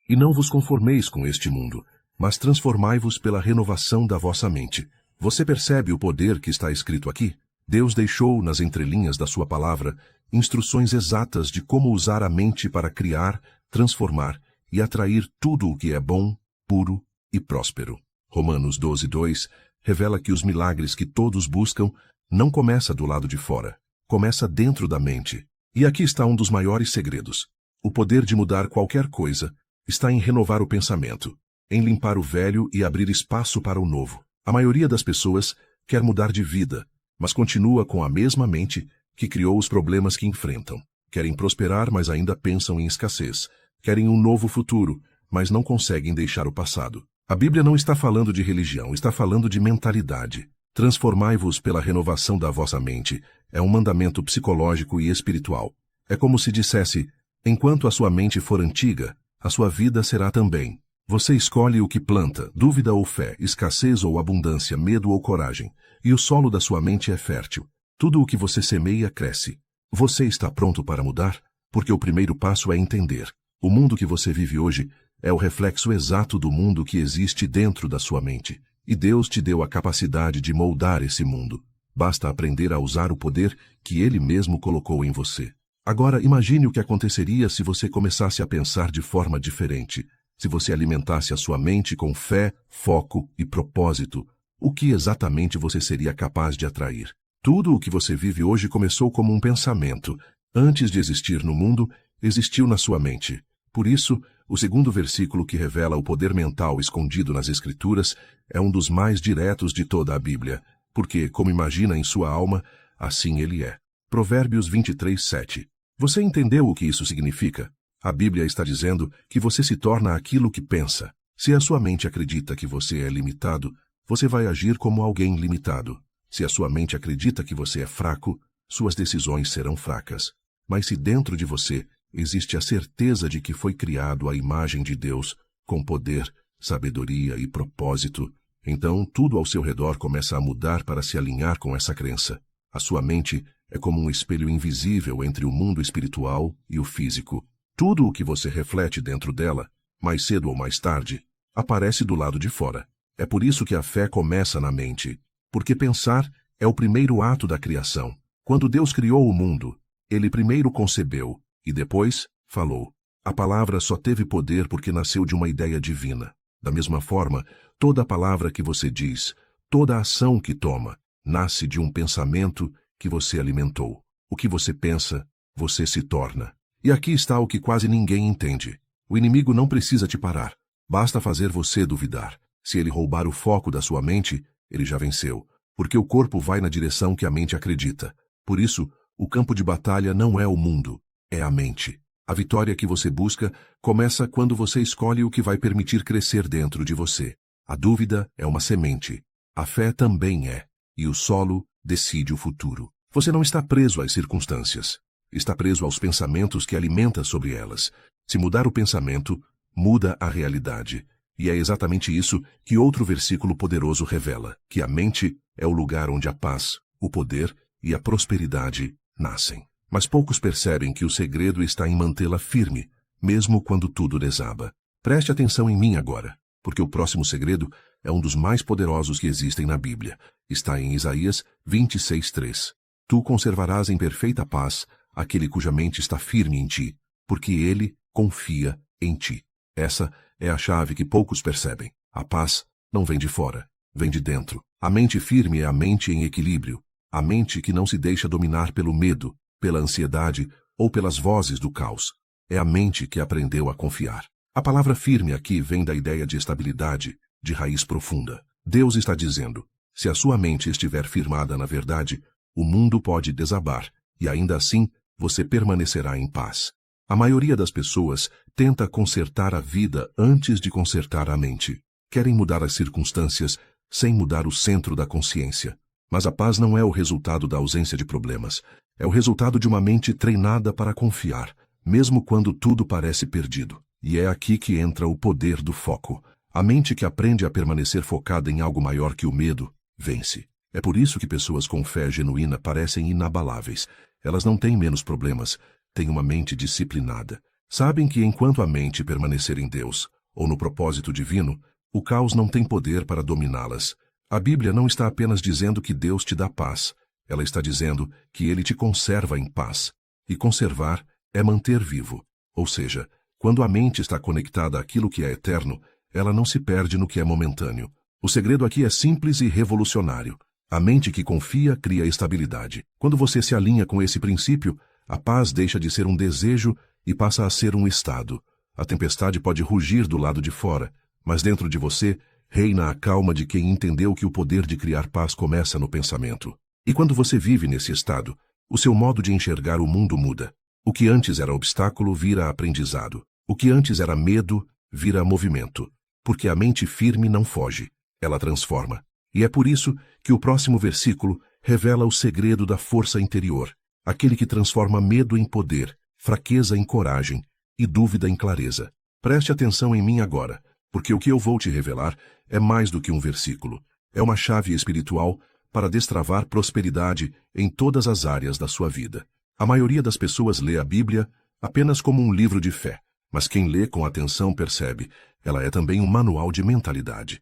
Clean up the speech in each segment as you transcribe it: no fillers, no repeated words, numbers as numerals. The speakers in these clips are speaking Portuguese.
E não vos conformeis com este mundo, mas transformai-vos pela renovação da vossa mente. Você percebe o poder que está escrito aqui? Deus deixou nas entrelinhas da sua palavra instruções exatas de como usar a mente para criar, transformar e atrair tudo o que é bom, puro e próspero. Romanos 12:2 revela que os milagres que todos buscam não começa do lado de fora, começa dentro da mente. E aqui está um dos maiores segredos. O poder de mudar qualquer coisa está em renovar o pensamento, em limpar o velho e abrir espaço para o novo. A maioria das pessoas quer mudar de vida, mas continua com a mesma mente que criou os problemas que enfrentam. Querem prosperar, mas ainda pensam em escassez. Querem um novo futuro, mas não conseguem deixar o passado. A Bíblia não está falando de religião, está falando de mentalidade. Transformai-vos pela renovação da vossa mente. É um mandamento psicológico e espiritual. É como se dissesse, enquanto a sua mente for antiga, a sua vida será também. Você escolhe o que planta, dúvida ou fé, escassez ou abundância, medo ou coragem. E o solo da sua mente é fértil. Tudo o que você semeia cresce. Você está pronto para mudar? Porque o primeiro passo é entender. O mundo que você vive hoje é o reflexo exato do mundo que existe dentro da sua mente. E Deus te deu a capacidade de moldar esse mundo. Basta aprender a usar o poder que Ele mesmo colocou em você. Agora, imagine o que aconteceria se você começasse a pensar de forma diferente. Se você alimentasse a sua mente com fé, foco e propósito, o que exatamente você seria capaz de atrair? Tudo o que você vive hoje começou como um pensamento. Antes de existir no mundo, existiu na sua mente. Por isso, o segundo versículo que revela o poder mental escondido nas Escrituras é um dos mais diretos de toda a Bíblia, porque, como imagina em sua alma, assim ele é. Provérbios 23:7. Você entendeu o que isso significa? A Bíblia está dizendo que você se torna aquilo que pensa. Se a sua mente acredita que você é limitado, você vai agir como alguém limitado. Se a sua mente acredita que você é fraco, suas decisões serão fracas. Mas se dentro de você existe a certeza de que foi criado à imagem de Deus, com poder, sabedoria e propósito, então tudo ao seu redor começa a mudar para se alinhar com essa crença. A sua mente é como um espelho invisível entre o mundo espiritual e o físico. Tudo o que você reflete dentro dela, mais cedo ou mais tarde, aparece do lado de fora. É por isso que a fé começa na mente. Porque pensar é o primeiro ato da criação. Quando Deus criou o mundo, Ele primeiro concebeu e depois falou. A palavra só teve poder porque nasceu de uma ideia divina. Da mesma forma, toda a palavra que você diz, toda a ação que toma, nasce de um pensamento que você alimentou. O que você pensa, você se torna. E aqui está o que quase ninguém entende. O inimigo não precisa te parar. Basta fazer você duvidar. Se ele roubar o foco da sua mente, ele já venceu, porque o corpo vai na direção que a mente acredita. Por isso, o campo de batalha não é o mundo, é a mente. A vitória que você busca começa quando você escolhe o que vai permitir crescer dentro de você. A dúvida é uma semente. A fé também é. E o solo decide o futuro. Você não está preso às circunstâncias. Está preso aos pensamentos que alimenta sobre elas. Se mudar o pensamento, muda a realidade. E é exatamente isso que outro versículo poderoso revela, que a mente é o lugar onde a paz, o poder e a prosperidade nascem. Mas poucos percebem que o segredo está em mantê-la firme, mesmo quando tudo desaba. Preste atenção em mim agora, porque o próximo segredo é um dos mais poderosos que existem na Bíblia. Está em Isaías 26:3. Tu conservarás em perfeita paz aquele cuja mente está firme em ti, porque ele confia em ti. Essa é a chave que poucos percebem. A paz não vem de fora, vem de dentro. A mente firme é a mente em equilíbrio. A mente que não se deixa dominar pelo medo, pela ansiedade ou pelas vozes do caos. É a mente que aprendeu a confiar. A palavra firme aqui vem da ideia de estabilidade, de raiz profunda. Deus está dizendo, se a sua mente estiver firmada na verdade, o mundo pode desabar, e ainda assim você permanecerá em paz. A maioria das pessoas tenta consertar a vida antes de consertar a mente. Querem mudar as circunstâncias sem mudar o centro da consciência. Mas a paz não é o resultado da ausência de problemas. É o resultado de uma mente treinada para confiar, mesmo quando tudo parece perdido. E é aqui que entra o poder do foco. A mente que aprende a permanecer focada em algo maior que o medo, vence. É por isso que pessoas com fé genuína parecem inabaláveis. Elas não têm menos problemas, têm uma mente disciplinada. Sabem que enquanto a mente permanecer em Deus, ou no propósito divino, o caos não tem poder para dominá-las. A Bíblia não está apenas dizendo que Deus te dá paz, ela está dizendo que Ele te conserva em paz. E conservar é manter vivo. Ou seja, quando a mente está conectada àquilo que é eterno, ela não se perde no que é momentâneo. O segredo aqui é simples e revolucionário. A mente que confia cria estabilidade. Quando você se alinha com esse princípio, a paz deixa de ser um desejo e passa a ser um estado. A tempestade pode rugir do lado de fora, mas dentro de você reina a calma de quem entendeu que o poder de criar paz começa no pensamento. E quando você vive nesse estado, o seu modo de enxergar o mundo muda. O que antes era obstáculo vira aprendizado. O que antes era medo vira movimento. Porque a mente firme não foge, ela transforma. E é por isso que o próximo versículo revela o segredo da força interior, aquele que transforma medo em poder, fraqueza em coragem e dúvida em clareza. Preste atenção em mim agora, porque o que eu vou te revelar é mais do que um versículo. É uma chave espiritual para destravar prosperidade em todas as áreas da sua vida. A maioria das pessoas lê a Bíblia apenas como um livro de fé, mas quem lê com atenção percebe, ela é também um manual de mentalidade.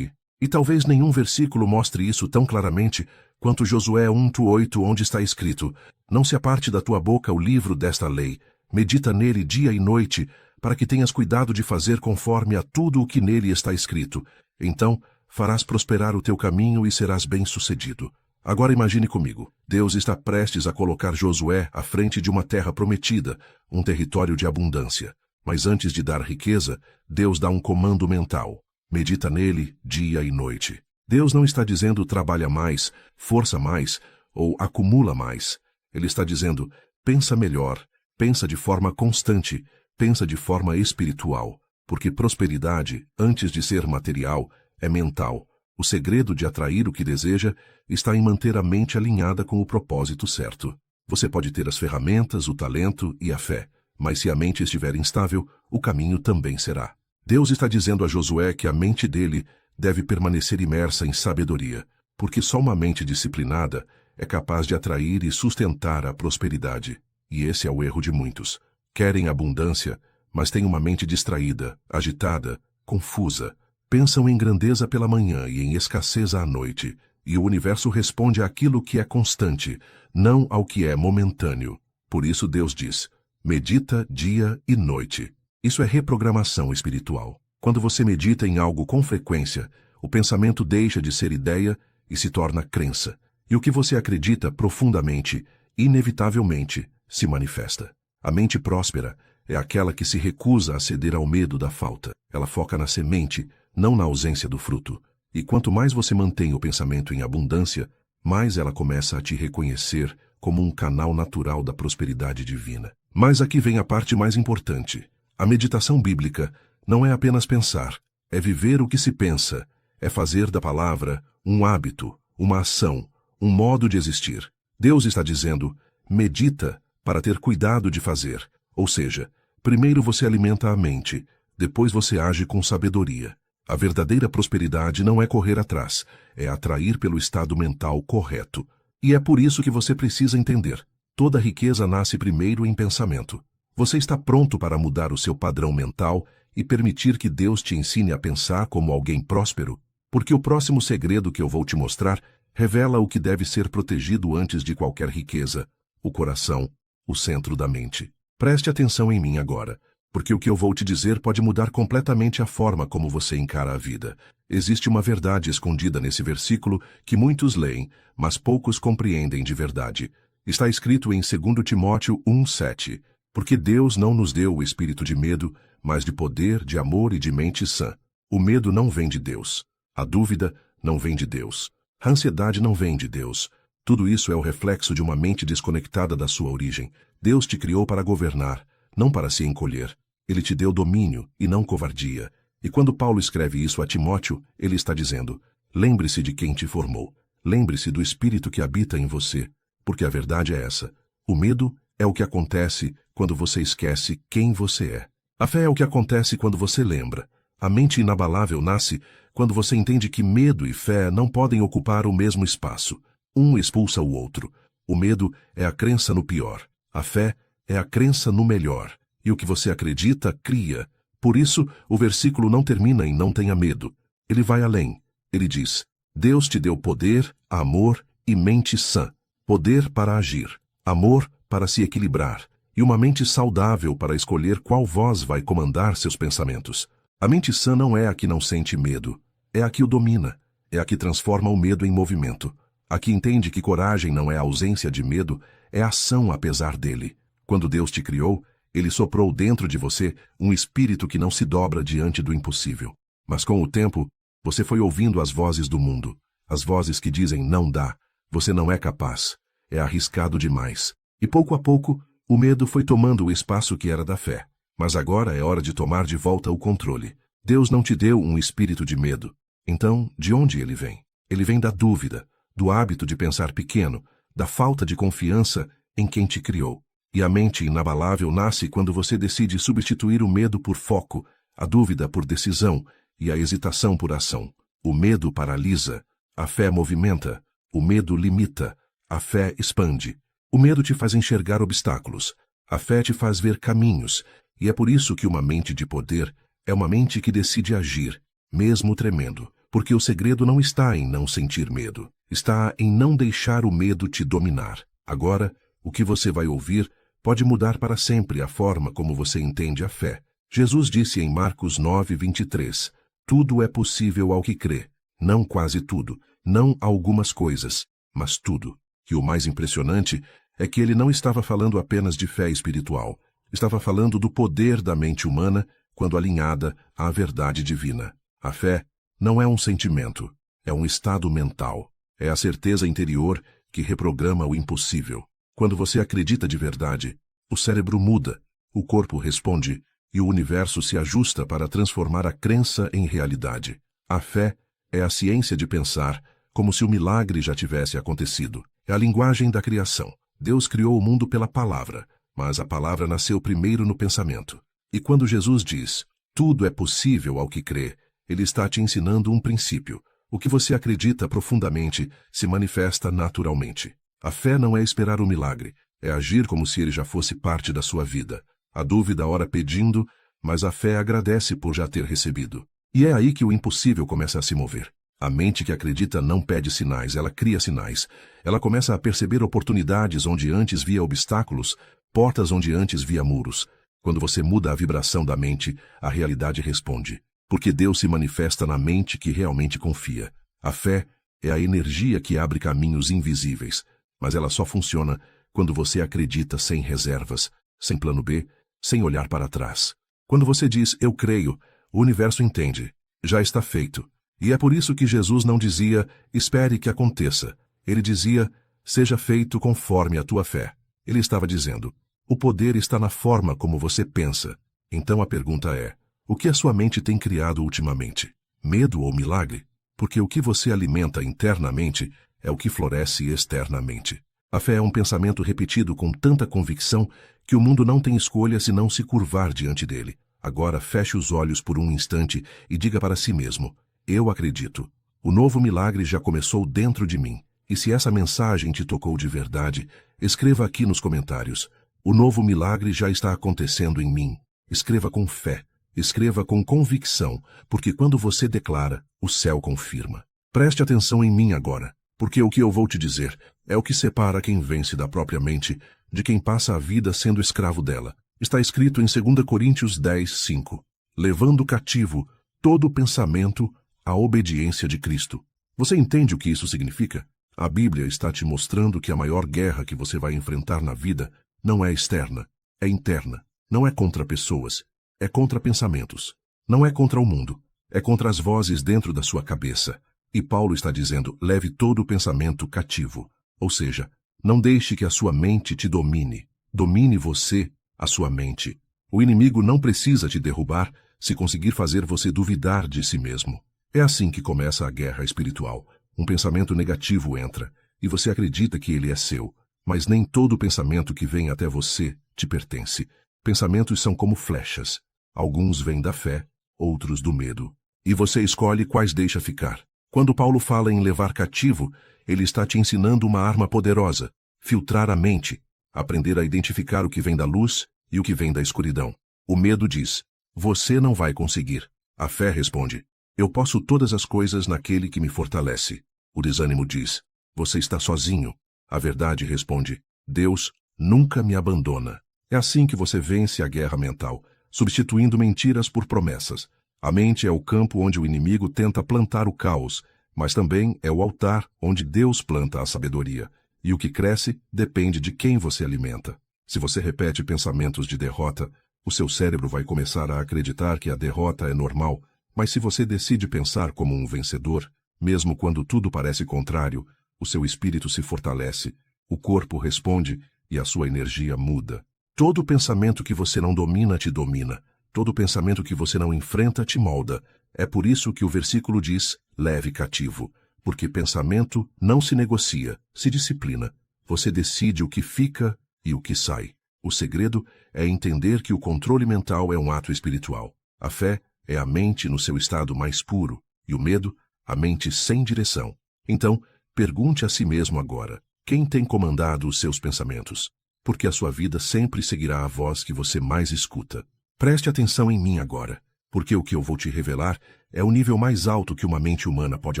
E talvez nenhum versículo mostre isso tão claramente quanto Josué 1:8, onde está escrito: Não se aparte da tua boca o livro desta lei, medita nele dia e noite, para que tenhas cuidado de fazer conforme a tudo o que nele está escrito. Então farás prosperar o teu caminho e serás bem-sucedido. Agora imagine comigo, Deus está prestes a colocar Josué à frente de uma terra prometida, um território de abundância. Mas antes de dar riqueza, Deus dá um comando mental. Medita nele dia e noite. Deus não está dizendo trabalha mais, força mais ou acumula mais. Ele está dizendo pensa melhor, pensa de forma constante, pensa de forma espiritual. Porque prosperidade, antes de ser material, é mental. O segredo de atrair o que deseja está em manter a mente alinhada com o propósito certo. Você pode ter as ferramentas, o talento e a fé, mas se a mente estiver instável, o caminho também será. Deus está dizendo a Josué que a mente dele deve permanecer imersa em sabedoria, porque só uma mente disciplinada é capaz de atrair e sustentar a prosperidade. E esse é o erro de muitos. Querem abundância, mas têm uma mente distraída, agitada, confusa. Pensam em grandeza pela manhã e em escassez à noite, e o universo responde àquilo que é constante, não ao que é momentâneo. Por isso Deus diz: medita dia e noite. Isso é reprogramação espiritual. Quando você medita em algo com frequência, o pensamento deixa de ser ideia e se torna crença. E o que você acredita profundamente, inevitavelmente, se manifesta. A mente próspera é aquela que se recusa a ceder ao medo da falta. Ela foca na semente, não na ausência do fruto. E quanto mais você mantém o pensamento em abundância, mais ela começa a te reconhecer como um canal natural da prosperidade divina. Mas aqui vem a parte mais importante. A meditação bíblica não é apenas pensar, é viver o que se pensa, é fazer da palavra um hábito, uma ação, um modo de existir. Deus está dizendo, medita para ter cuidado de fazer. Ou seja, primeiro você alimenta a mente, depois você age com sabedoria. A verdadeira prosperidade não é correr atrás, é atrair pelo estado mental correto. E é por isso que você precisa entender. Toda riqueza nasce primeiro em pensamento. Você está pronto para mudar o seu padrão mental e permitir que Deus te ensine a pensar como alguém próspero? Porque o próximo segredo que eu vou te mostrar revela o que deve ser protegido antes de qualquer riqueza: o coração, o centro da mente. Preste atenção em mim agora, porque o que eu vou te dizer pode mudar completamente a forma como você encara a vida. Existe uma verdade escondida nesse versículo que muitos leem, mas poucos compreendem de verdade. Está escrito em 2 Timóteo 1:7. Porque Deus não nos deu o espírito de medo, mas de poder, de amor e de mente sã. O medo não vem de Deus. A dúvida não vem de Deus. A ansiedade não vem de Deus. Tudo isso é o reflexo de uma mente desconectada da sua origem. Deus te criou para governar, não para se encolher. Ele te deu domínio e não covardia. E quando Paulo escreve isso a Timóteo, ele está dizendo: lembre-se de quem te formou. Lembre-se do espírito que habita em você. Porque a verdade é essa. O medo é o que acontece quando você esquece quem você é. A fé é o que acontece quando você lembra. A mente inabalável nasce quando você entende que medo e fé não podem ocupar o mesmo espaço. Um expulsa o outro. O medo é a crença no pior. A fé é a crença no melhor. E o que você acredita, cria. Por isso, o versículo não termina em não tenha medo. Ele vai além. Ele diz: Deus te deu poder, amor e mente sã. Poder para agir, amor para se equilibrar, e uma mente saudável para escolher qual voz vai comandar seus pensamentos. A mente sã não é a que não sente medo, é a que o domina, é a que transforma o medo em movimento. A que entende que coragem não é a ausência de medo, é ação apesar dele. Quando Deus te criou, Ele soprou dentro de você um espírito que não se dobra diante do impossível. Mas com o tempo, você foi ouvindo as vozes do mundo, as vozes que dizem não dá, você não é capaz, é arriscado demais. E pouco a pouco, o medo foi tomando o espaço que era da fé. Mas agora é hora de tomar de volta o controle. Deus não te deu um espírito de medo. Então, de onde ele vem? Ele vem da dúvida, do hábito de pensar pequeno, da falta de confiança em quem te criou. E a mente inabalável nasce quando você decide substituir o medo por foco, a dúvida por decisão e a hesitação por ação. O medo paralisa, a fé movimenta, o medo limita, a fé expande. O medo te faz enxergar obstáculos, a fé te faz ver caminhos, e é por isso que uma mente de poder é uma mente que decide agir, mesmo tremendo, porque o segredo não está em não sentir medo, está em não deixar o medo te dominar. Agora, o que você vai ouvir pode mudar para sempre a forma como você entende a fé. Jesus disse em Marcos 9:23, tudo é possível ao que crê, não quase tudo, não algumas coisas, mas tudo. E o mais impressionante é que ele não estava falando apenas de fé espiritual, estava falando do poder da mente humana quando alinhada à verdade divina. A fé não é um sentimento, é um estado mental, é a certeza interior que reprograma o impossível. Quando você acredita de verdade, o cérebro muda, o corpo responde e o universo se ajusta para transformar a crença em realidade. A fé é a ciência de pensar como se o milagre já tivesse acontecido. É a linguagem da criação. Deus criou o mundo pela palavra, mas a palavra nasceu primeiro no pensamento. E quando Jesus diz, tudo é possível ao que crê, ele está te ensinando um princípio. O que você acredita profundamente se manifesta naturalmente. A fé não é esperar o milagre, é agir como se ele já fosse parte da sua vida. A dúvida ora pedindo, mas a fé agradece por já ter recebido. E é aí que o impossível começa a se mover. A mente que acredita não pede sinais, ela cria sinais. Ela começa a perceber oportunidades onde antes via obstáculos, portas onde antes via muros. Quando você muda a vibração da mente, a realidade responde. Porque Deus se manifesta na mente que realmente confia. A fé é a energia que abre caminhos invisíveis, mas ela só funciona quando você acredita sem reservas, sem plano B, sem olhar para trás. Quando você diz, eu creio, o universo entende. Já está feito. E é por isso que Jesus não dizia, espere que aconteça. Ele dizia, seja feito conforme a tua fé. Ele estava dizendo, o poder está na forma como você pensa. Então a pergunta é, o que a sua mente tem criado ultimamente? Medo ou milagre? Porque o que você alimenta internamente é o que floresce externamente. A fé é um pensamento repetido com tanta convicção que o mundo não tem escolha senão se curvar diante dele. Agora feche os olhos por um instante e diga para si mesmo, eu acredito. O novo milagre já começou dentro de mim. E se essa mensagem te tocou de verdade, escreva aqui nos comentários. O novo milagre já está acontecendo em mim. Escreva com fé. Escreva com convicção, porque quando você declara, o céu confirma. Preste atenção em mim agora, porque o que eu vou te dizer é o que separa quem vence da própria mente de quem passa a vida sendo escravo dela. Está escrito em 2 Coríntios 10:5. Levando cativo todo pensamento à obediência de Cristo. Você entende o que isso significa? A Bíblia está te mostrando que a maior guerra que você vai enfrentar na vida não é externa, é interna. Não é contra pessoas, é contra pensamentos. Não é contra o mundo, é contra as vozes dentro da sua cabeça. E Paulo está dizendo, leve todo o pensamento cativo. Ou seja, não deixe que a sua mente te domine. Domine você, a sua mente. O inimigo não precisa te derrubar se conseguir fazer você duvidar de si mesmo. É assim que começa a guerra espiritual. Um pensamento negativo entra, e você acredita que ele é seu. Mas nem todo pensamento que vem até você te pertence. Pensamentos são como flechas. Alguns vêm da fé, outros do medo. E você escolhe quais deixa ficar. Quando Paulo fala em levar cativo, ele está te ensinando uma arma poderosa. Filtrar a mente. Aprender a identificar o que vem da luz e o que vem da escuridão. O medo diz: você não vai conseguir. A fé responde: eu posso todas as coisas naquele que me fortalece. O desânimo diz: você está sozinho. A verdade responde: Deus nunca me abandona. É assim que você vence a guerra mental, substituindo mentiras por promessas. A mente é o campo onde o inimigo tenta plantar o caos, mas também é o altar onde Deus planta a sabedoria. E o que cresce depende de quem você alimenta. Se você repete pensamentos de derrota, o seu cérebro vai começar a acreditar que a derrota é normal, mas se você decide pensar como um vencedor, mesmo quando tudo parece contrário, o seu espírito se fortalece, o corpo responde e a sua energia muda. Todo pensamento que você não domina te domina. Todo pensamento que você não enfrenta te molda. É por isso que o versículo diz: leve cativo. Porque pensamento não se negocia, se disciplina. Você decide o que fica e o que sai. O segredo é entender que o controle mental é um ato espiritual. A fé é a mente no seu estado mais puro, e o medo, a mente sem direção. Então, pergunte a si mesmo agora: quem tem comandado os seus pensamentos? Porque a sua vida sempre seguirá a voz que você mais escuta. Preste atenção em mim agora, porque o que eu vou te revelar é o nível mais alto que uma mente humana pode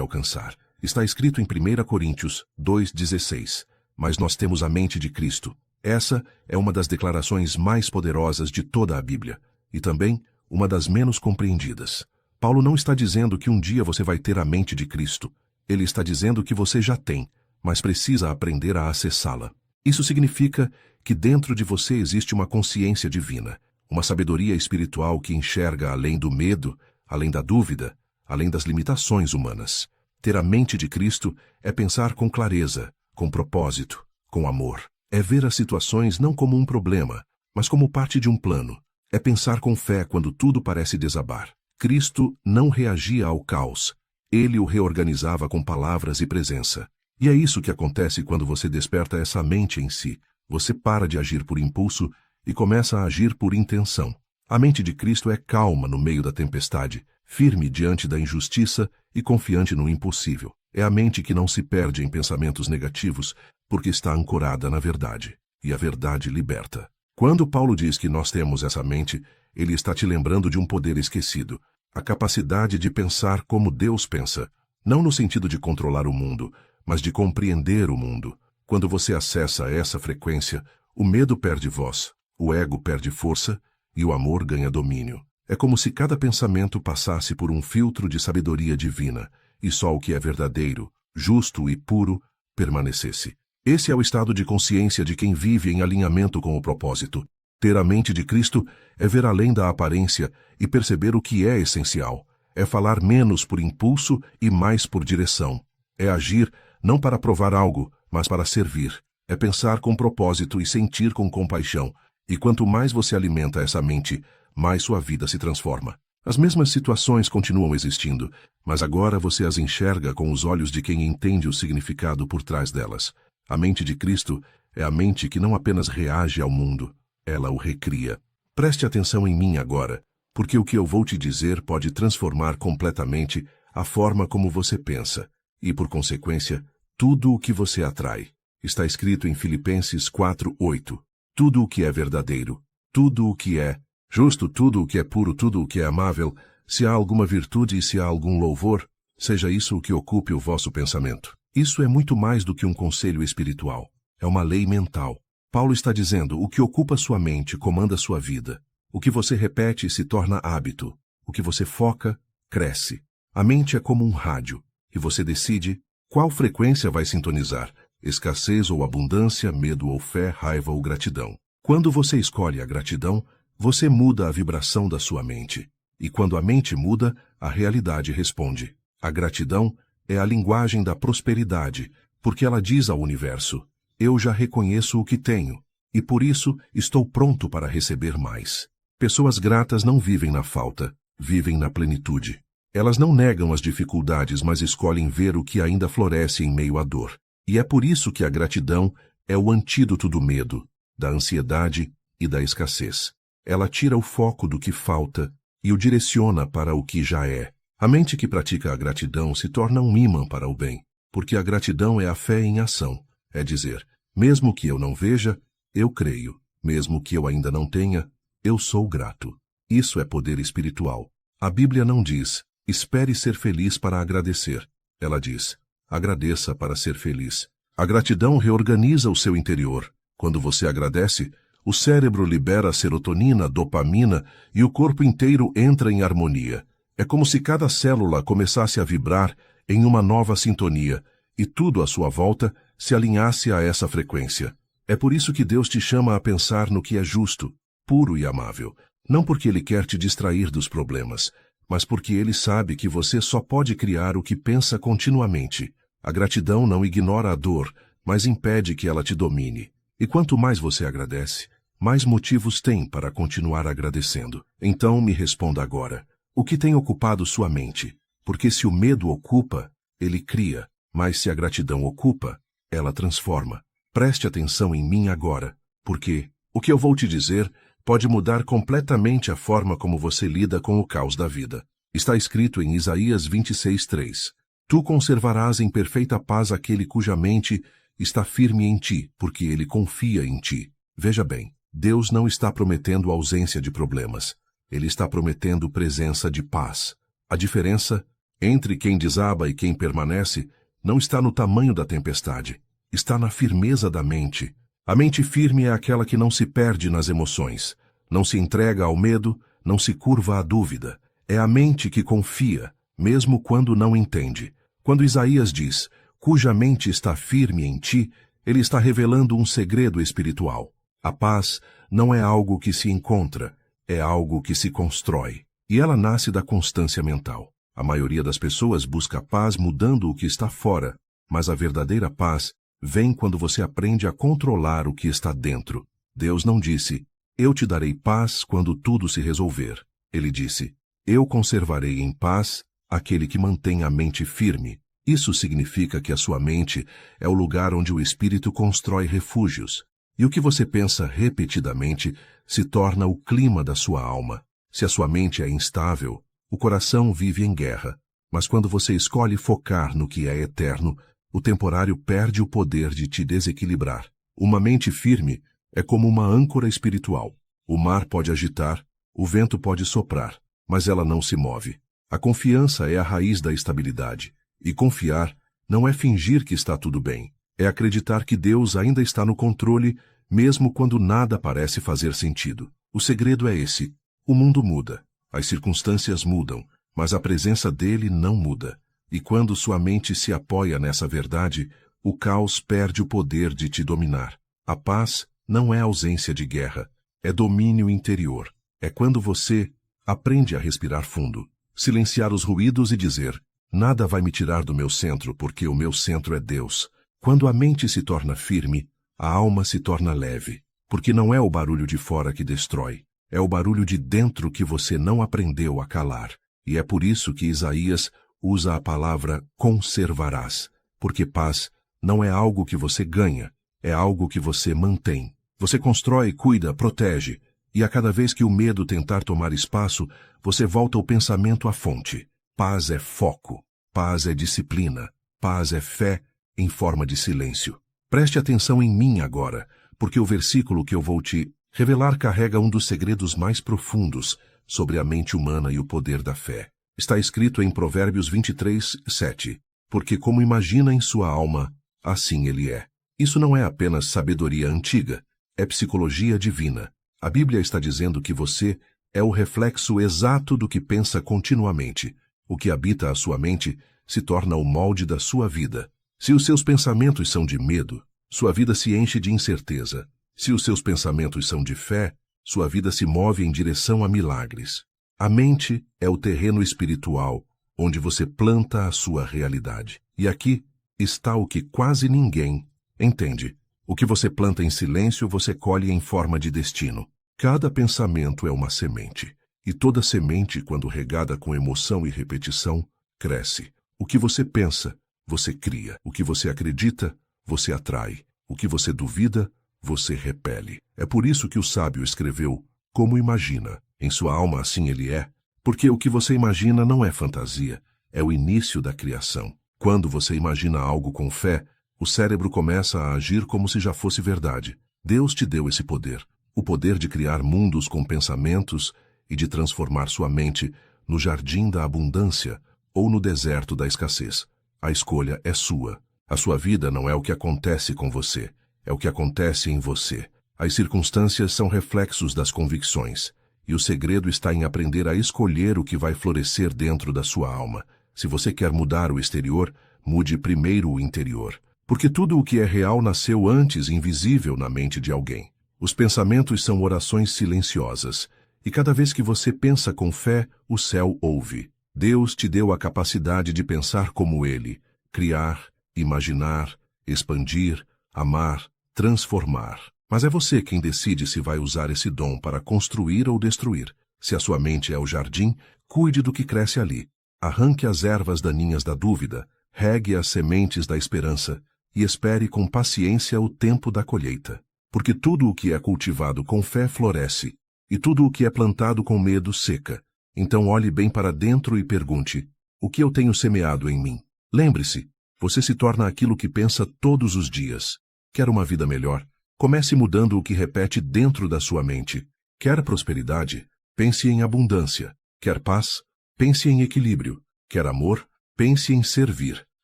alcançar. Está escrito em 1 Coríntios 2,16. Mas nós temos a mente de Cristo. Essa é uma das declarações mais poderosas de toda a Bíblia, e também uma das menos compreendidas. Paulo não está dizendo que um dia você vai ter a mente de Cristo. Ele está dizendo que você já tem, mas precisa aprender a acessá-la. Isso significa que dentro de você existe uma consciência divina, uma sabedoria espiritual que enxerga além do medo, além da dúvida, além das limitações humanas. Ter a mente de Cristo é pensar com clareza, com propósito, com amor. É ver as situações não como um problema, mas como parte de um plano. É pensar com fé quando tudo parece desabar. Cristo não reagia ao caos. Ele o reorganizava com palavras e presença. E é isso que acontece quando você desperta essa mente em si. Você para de agir por impulso e começa a agir por intenção. A mente de Cristo é calma no meio da tempestade, firme diante da injustiça e confiante no impossível. É a mente que não se perde em pensamentos negativos, porque está ancorada na verdade. E a verdade liberta. Quando Paulo diz que nós temos essa mente, ele está te lembrando de um poder esquecido. A capacidade de pensar como Deus pensa. Não no sentido de controlar o mundo, mas de compreender o mundo. Quando você acessa essa frequência, o medo perde voz, o ego perde força e o amor ganha domínio. É como se cada pensamento passasse por um filtro de sabedoria divina, e só o que é verdadeiro, justo e puro permanecesse. Esse é o estado de consciência de quem vive em alinhamento com o propósito. Ter a mente de Cristo é ver além da aparência e perceber o que é essencial. É falar menos por impulso e mais por direção. É agir não para provar algo, mas para servir. É pensar com propósito e sentir com compaixão. E quanto mais você alimenta essa mente, mais sua vida se transforma. As mesmas situações continuam existindo, mas agora você as enxerga com os olhos de quem entende o significado por trás delas. A mente de Cristo é a mente que não apenas reage ao mundo, ela o recria. Preste atenção em mim agora, porque o que eu vou te dizer pode transformar completamente a forma como você pensa, e, por consequência, tudo o que você atrai. Está escrito em Filipenses 4:8. Tudo o que é verdadeiro, tudo o que é justo, tudo o que é puro, tudo o que é amável, se há alguma virtude e se há algum louvor, seja isso o que ocupe o vosso pensamento. Isso é muito mais do que um conselho espiritual. É uma lei mental. Paulo está dizendo: o que ocupa sua mente comanda sua vida. O que você repete se torna hábito. O que você foca, cresce. A mente é como um rádio, e você decide qual frequência vai sintonizar: escassez ou abundância, medo ou fé, raiva ou gratidão. Quando você escolhe a gratidão, você muda a vibração da sua mente. E quando a mente muda, a realidade responde. A gratidão é a linguagem da prosperidade, porque ela diz ao universo: eu já reconheço o que tenho, e por isso estou pronto para receber mais. Pessoas gratas não vivem na falta, vivem na plenitude. Elas não negam as dificuldades, mas escolhem ver o que ainda floresce em meio à dor. E é por isso que a gratidão é o antídoto do medo, da ansiedade e da escassez. Ela tira o foco do que falta e o direciona para o que já é. A mente que pratica a gratidão se torna um ímã para o bem, porque a gratidão é a fé em ação. É dizer: mesmo que eu não veja, eu creio. Mesmo que eu ainda não tenha, eu sou grato. Isso é poder espiritual. A Bíblia não diz, espere ser feliz para agradecer. Ela diz, agradeça para ser feliz. A gratidão reorganiza o seu interior. Quando você agradece, o cérebro libera serotonina, dopamina e o corpo inteiro entra em harmonia. É como se cada célula começasse a vibrar em uma nova sintonia e tudo à sua volta se alinhasse a essa frequência. É por isso que Deus te chama a pensar no que é justo, puro e amável. Não porque Ele quer te distrair dos problemas, mas porque Ele sabe que você só pode criar o que pensa continuamente. A gratidão não ignora a dor, mas impede que ela te domine. E quanto mais você agradece, mais motivos tem para continuar agradecendo. Então me responda agora. O que tem ocupado sua mente? Porque se o medo ocupa, ele cria, mas se a gratidão ocupa, ela transforma. Preste atenção em mim agora, porque o que eu vou te dizer pode mudar completamente a forma como você lida com o caos da vida. Está escrito em Isaías 26:3. Tu conservarás em perfeita paz aquele cuja mente está firme em ti, porque ele confia em ti. Veja bem, Deus não está prometendo ausência de problemas. Ele está prometendo presença de paz. A diferença entre quem desaba e quem permanece não está no tamanho da tempestade. Está na firmeza da mente. A mente firme é aquela que não se perde nas emoções, não se entrega ao medo, não se curva à dúvida. É a mente que confia, mesmo quando não entende. Quando Isaías diz, cuja mente está firme em ti, ele está revelando um segredo espiritual. A paz não é algo que se encontra, é algo que se constrói. E ela nasce da constância mental. A maioria das pessoas busca paz mudando o que está fora, mas a verdadeira paz vem quando você aprende a controlar o que está dentro. Deus não disse, eu te darei paz quando tudo se resolver. Ele disse, eu conservarei em paz aquele que mantém a mente firme. Isso significa que a sua mente é o lugar onde o espírito constrói refúgios. E o que você pensa repetidamente se torna o clima da sua alma. Se a sua mente é instável, o coração vive em guerra. Mas quando você escolhe focar no que é eterno, o temporário perde o poder de te desequilibrar. Uma mente firme é como uma âncora espiritual. O mar pode agitar, o vento pode soprar, mas ela não se move. A confiança é a raiz da estabilidade. E confiar não é fingir que está tudo bem. É acreditar que Deus ainda está no controle, mesmo quando nada parece fazer sentido. O segredo é esse. O mundo muda, as circunstâncias mudam, mas a presença dele não muda. E quando sua mente se apoia nessa verdade, o caos perde o poder de te dominar. A paz não é ausência de guerra, é domínio interior. É quando você aprende a respirar fundo, silenciar os ruídos e dizer, nada vai me tirar do meu centro, porque o meu centro é Deus. Quando a mente se torna firme, a alma se torna leve, porque não é o barulho de fora que destrói, é o barulho de dentro que você não aprendeu a calar. E é por isso que Isaías usa a palavra conservarás, porque paz não é algo que você ganha, é algo que você mantém. Você constrói, cuida, protege, e a cada vez que o medo tentar tomar espaço, você volta o pensamento à fonte. Paz é foco, paz é disciplina, paz é fé em forma de silêncio. Preste atenção em mim agora, porque o versículo que eu vou te revelar carrega um dos segredos mais profundos sobre a mente humana e o poder da fé. Está escrito em Provérbios 23:7, porque como imagina em sua alma, assim ele é. Isso não é apenas sabedoria antiga, é psicologia divina. A Bíblia está dizendo que você é o reflexo exato do que pensa continuamente. O que habita a sua mente se torna o molde da sua vida. Se os seus pensamentos são de medo, sua vida se enche de incerteza. Se os seus pensamentos são de fé, sua vida se move em direção a milagres. A mente é o terreno espiritual onde você planta a sua realidade. E aqui está o que quase ninguém entende. O que você planta em silêncio, você colhe em forma de destino. Cada pensamento é uma semente. E toda semente, quando regada com emoção e repetição, cresce. O que você pensa, você cria. O que você acredita, você atrai. O que você duvida, você repele. É por isso que o sábio escreveu, como imagina. Em sua alma assim ele é. Porque o que você imagina não é fantasia, é o início da criação. Quando você imagina algo com fé, o cérebro começa a agir como se já fosse verdade. Deus te deu esse poder. o poder de criar mundos com pensamentos e de transformar sua mente no jardim da abundância ou no deserto da escassez. A escolha é sua. A sua vida não é o que acontece com você, é o que acontece em você. As circunstâncias são reflexos das convicções, e o segredo está em aprender a escolher o que vai florescer dentro da sua alma. Se você quer mudar o exterior, mude primeiro o interior. Porque tudo o que é real nasceu antes invisível na mente de alguém. Os pensamentos são orações silenciosas, e cada vez que você pensa com fé, o céu ouve. Deus te deu a capacidade de pensar como Ele, criar, imaginar, expandir, amar, transformar. Mas é você quem decide se vai usar esse dom para construir ou destruir. Se a sua mente é o jardim, cuide do que cresce ali. Arranque as ervas daninhas da dúvida, regue as sementes da esperança e espere com paciência o tempo da colheita. Porque tudo o que é cultivado com fé floresce, e tudo o que é plantado com medo seca. Então olhe bem para dentro e pergunte: o que eu tenho semeado em mim? Lembre-se, você se torna aquilo que pensa todos os dias. Quer uma vida melhor? Comece mudando o que repete dentro da sua mente. Quer prosperidade? Pense em abundância. Quer paz? Pense em equilíbrio. Quer amor? Pense em servir.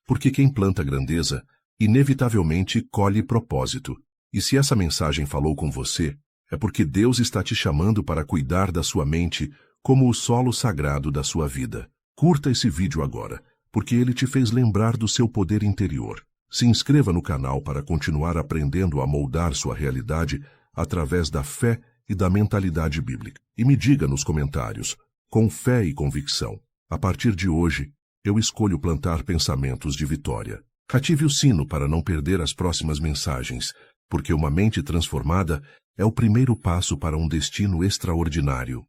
Porque quem planta grandeza, inevitavelmente colhe propósito. E se essa mensagem falou com você, é porque Deus está te chamando para cuidar da sua mente como o solo sagrado da sua vida. Curta esse vídeo agora, porque ele te fez lembrar do seu poder interior. Se inscreva no canal para continuar aprendendo a moldar sua realidade através da fé e da mentalidade bíblica. E me diga nos comentários, com fé e convicção: a partir de hoje, eu escolho plantar pensamentos de vitória. Ative o sino para não perder as próximas mensagens, porque uma mente transformada é o primeiro passo para um destino extraordinário.